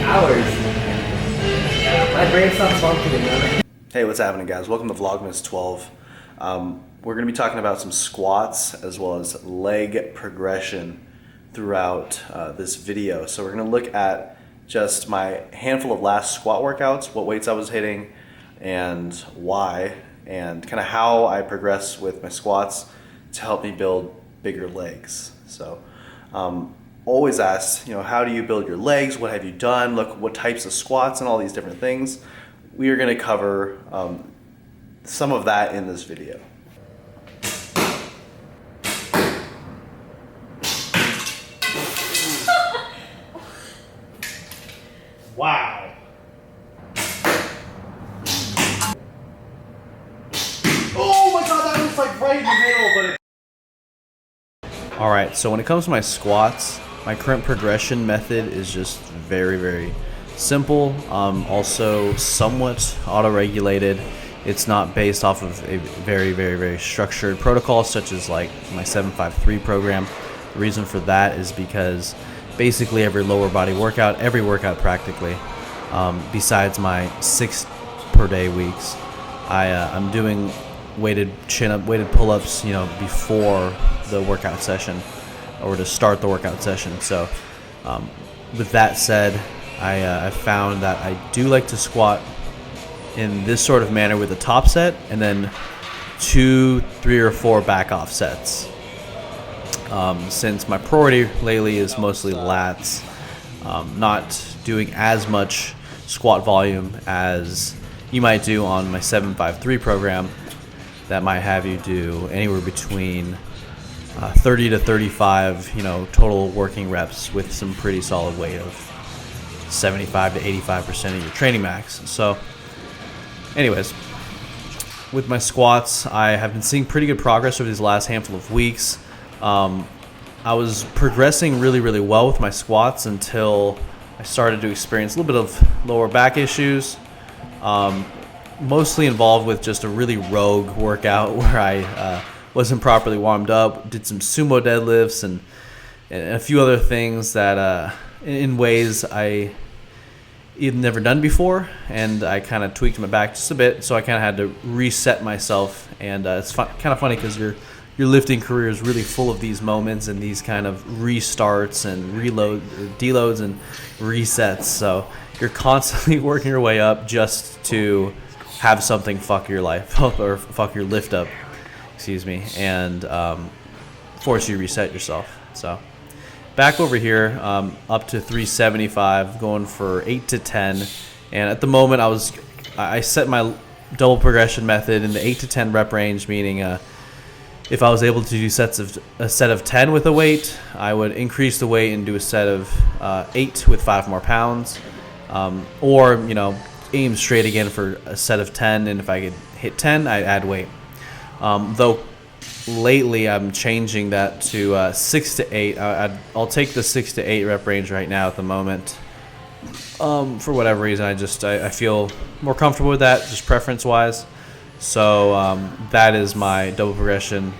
hours. My brain stops functioning, man. Hey, what's happening, guys? Welcome to Vlogmas 12. We're going to be talking about some squats as well as leg progression throughout this video. So we're going to look at just my handful of last squat workouts, what weights I was hitting and why, and kind of how I progress with my squats to help me build bigger legs. So always asked, how do you build your legs? What have you done? Look, what types of squats and all these different things. We are going to cover some of that in this video. Wow. Oh my god, that was like right in the middle, but Alright, so when it comes to my squats, my current progression method is just very simple, also somewhat auto-regulated. It's not based off of a very structured protocol such as like my 753 program. The reason for that is because basically every lower body workout, every workout practically, besides my 6 per day weeks, I'm doing weighted chin-up, weighted pull-ups, before the workout session or to start the workout session. So with that said, I found that I do like to squat in this sort of manner with a top set and then 2, 3, or 4 back off sets. Since my priority lately is mostly lats, not doing as much squat volume as you might do on my 753 program that might have you do anywhere between 30 to 35 total working reps with some pretty solid weight of 75 to 85% of your training max. So anyways, with my squats, I have been seeing pretty good progress over these last handful of weeks. I was progressing really well with my squats until I started to experience a little bit of lower back issues, mostly involved with just a really rogue workout where I wasn't properly warmed up, did some sumo deadlifts and a few other things that in ways I had never done before, and I kind of tweaked my back just a bit, so I kind of had to reset myself. And it's kind of funny because your lifting career is really full of these moments and these kind of restarts and deloads and resets. So you're constantly working your way up just to have something fuck your life up or fuck your lift up, and force you to reset yourself. So back over here, up to 375, going for 8 to 10. And at the moment, I set my double progression method in the 8 to 10 rep range, meaning if I was able to do a set of 10 with a weight, I would increase the weight and do a set of 8 with 5 more pounds, or aim straight again for a set of 10. And if I could hit 10, I'd add weight. Though lately I'm changing that to 6 to 8. I'll take the 6 to 8 rep range right now at the moment. For whatever reason, I feel more comfortable with that, just preference wise. So that is my double progression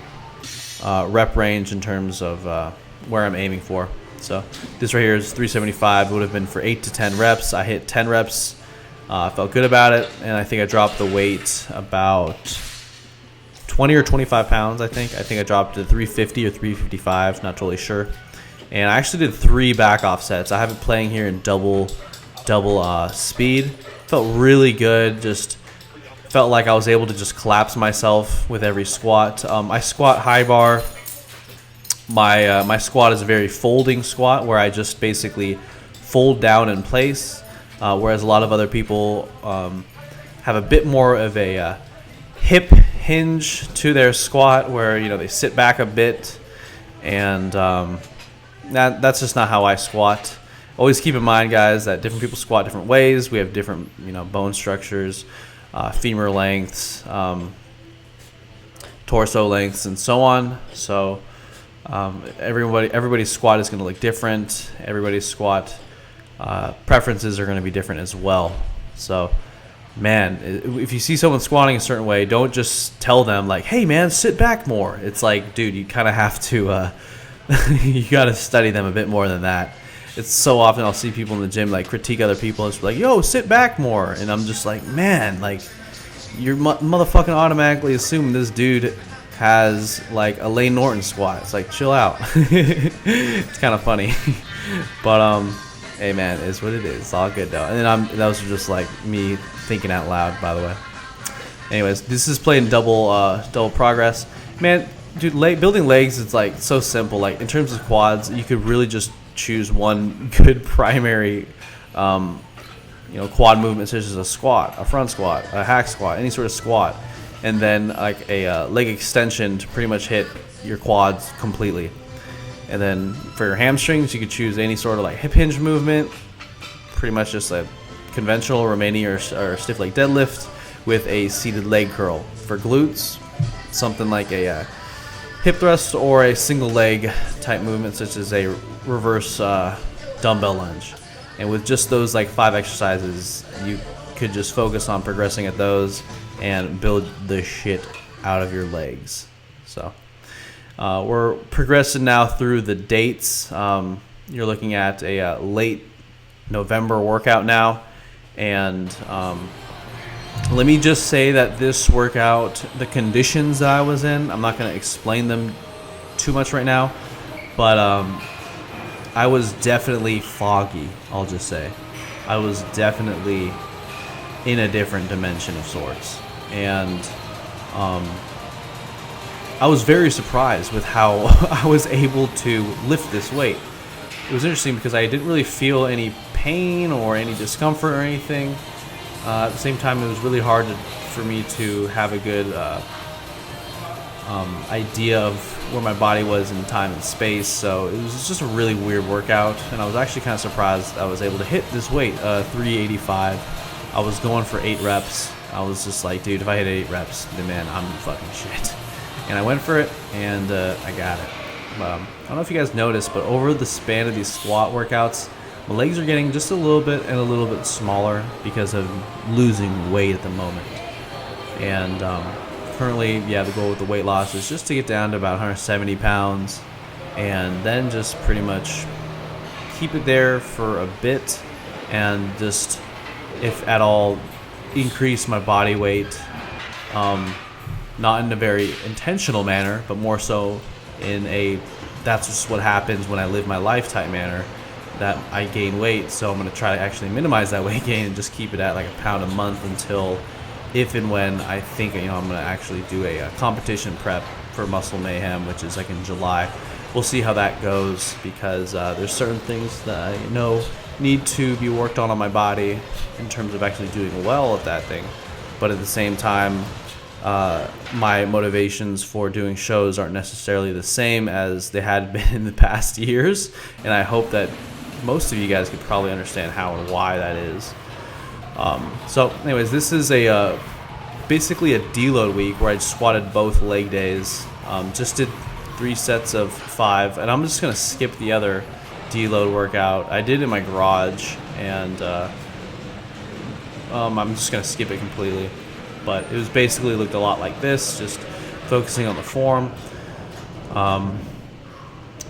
rep range in terms of where I'm aiming for. So this right here is 375. It would have been for 8 to 10 reps. I hit 10 reps. I felt good about it, and I think I dropped the weight about 20 or 25 pounds. I think I dropped to 350 or 355, not totally sure. And I actually did 3 back off sets. I have it playing here in double speed. Felt really good. Just felt like I was able to just collapse myself with every squat. I squat high bar. My squat is a very folding squat where I just basically fold down in place, whereas a lot of other people have a bit more of a hip hinge to their squat where they sit back a bit, and that's just not how I squat. Always keep in mind, guys, that different people squat different ways. We have different bone structures, femur lengths, torso lengths, and so on. So everybody's squat is going to look different. Everybody's squat preferences are going to be different as well. So man, if you see someone squatting a certain way, don't just tell them like, hey man, sit back more. It's like, dude, you kind of have to you got to study them a bit more than that. it's so often I'll see people in the gym like critique other people and it's like, yo, sit back more, and I'm just like, man, like you're motherfucking automatically assuming this dude has like a Lane Norton squat. It's like, chill out. It's kind of funny. But hey man, it's what it is. It's all good though. And then that was just like me thinking out loud, by the way. Anyways, this is playing double progress. Man, dude, building legs is like so simple. Like in terms of quads, you could really just choose one good primary quad movement, such as a squat, a front squat, a hack squat, any sort of squat, and then like a leg extension to pretty much hit your quads completely. And then for your hamstrings, you could choose any sort of like hip hinge movement, pretty much just a conventional Romanian or stiff leg deadlift with a seated leg curl. For glutes, something like a hip thrust or a single leg type movement, such as a reverse dumbbell lunge. And with just those like 5 exercises, you could just focus on progressing at those and build the shit out of your legs. So we're progressing now through the dates. You're looking at a late November workout now, and let me just say that this workout, the conditions that I was in, I'm not going to explain them too much right now, but I was definitely foggy, I'll just say. I was definitely in a different dimension of sorts. And I was very surprised with how I was able to lift this weight. It was interesting because I didn't really feel any pain or any discomfort or anything. At the same time, it was really hard for me to have a good idea of where my body was in time and space. So it was just a really weird workout, and I was actually kind of surprised I was able to hit this weight, 385. I was going for 8 reps. I was just like, dude, if I hit 8 reps, then man, I'm fucking shit. And I went for it, and I got it. I don't know if you guys noticed, but over the span of these squat workouts, my legs are getting just a little bit and a little bit smaller because of losing weight at the moment. And currently, the goal with the weight loss is just to get down to about 170 pounds and then just pretty much keep it there for a bit and just, if at all, increase my body weight, not in a very intentional manner, but more so in a that's just what happens when I live my life type manner, that I gain weight. So I'm going to try to actually minimize that weight gain and just keep it at like a pound a month until if and when I think I'm going to actually do a competition prep for Muscle Mayhem, which is like in July. We'll see how that goes, because there's certain things that I know need to be worked on my body in terms of actually doing well at that thing. But at the same time, my motivations for doing shows aren't necessarily the same as they had been in the past years, and I hope that most of you guys could probably understand how and why that is. So anyways, this is a basically a deload week where I squatted both leg days. Just did 3 sets of 5, and I'm just gonna skip the other deload workout. I did it in my garage, and I'm just gonna skip it completely. But it was basically looked a lot like this, just focusing on the form,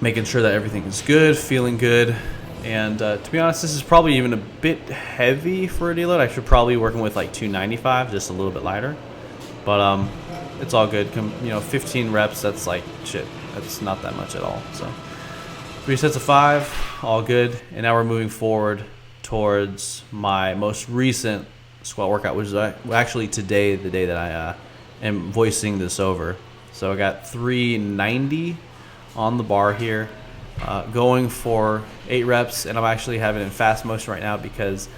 making sure that everything is good, feeling good. And to be honest, this is probably even a bit heavy for a deload. I should probably be working with like 295, just a little bit lighter. But it's all good. 15 reps, that's like shit. That's not that much at all. So 3 sets of 5, all good. And now we're moving forward towards my most recent squat workout, which is actually today, the day that I am voicing this over. So I got 390 on the bar here, going for 8 reps, and I'm actually having it in fast motion right now because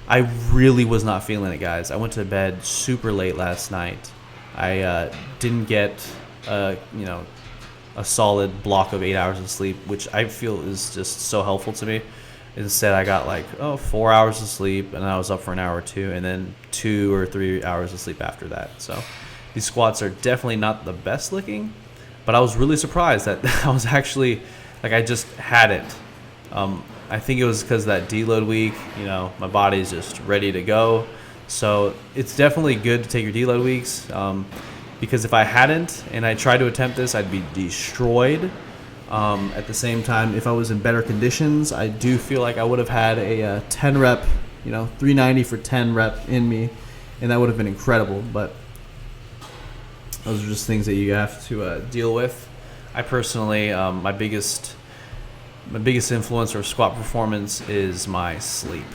I really was not feeling it, guys. I went to bed super late last night. I didn't get a solid block of 8 hours of sleep, which I feel is just so helpful to me. Instead, I got 4 hours of sleep, and I was up for an hour or 2, and then 2 or 3 hours of sleep after that. So these squats are definitely not the best looking, but I was really surprised that I was actually, I just had it. I think it was because that deload week, my body's just ready to go. So it's definitely good to take your deload weeks, because if I hadn't and I tried to attempt this, I'd be destroyed. At the same time, if I was in better conditions, I do feel like I would have had a 10 rep, 390 for 10 rep in me, and that would have been incredible. But those are just things that you have to deal with. I personally, my biggest influence or squat performance is my sleep.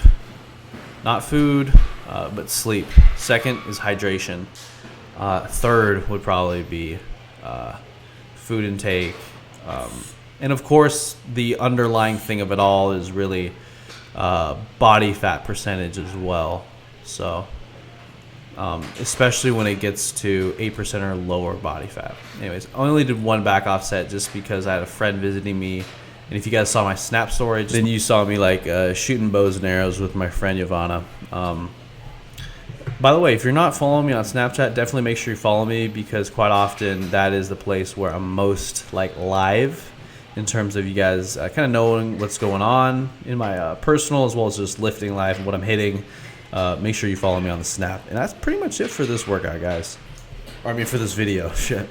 Not food, but sleep. Second is hydration. Third would probably be food intake. And of course, the underlying thing of it all is really body fat percentage as well. So, especially when it gets to 8% or lower body fat. Anyways, I only did one back off set just because I had a friend visiting me. And if you guys saw my Snap story, then you saw me shooting bows and arrows with my friend Yvonne. By the way, if you're not following me on Snapchat, definitely make sure you follow me, because quite often that is the place where I'm most live in terms of you guys kind of knowing what's going on in my personal as well as just lifting life and what I'm hitting. Make sure you follow me on the Snap. And that's pretty much it for this workout, guys. Or for this video. Shit.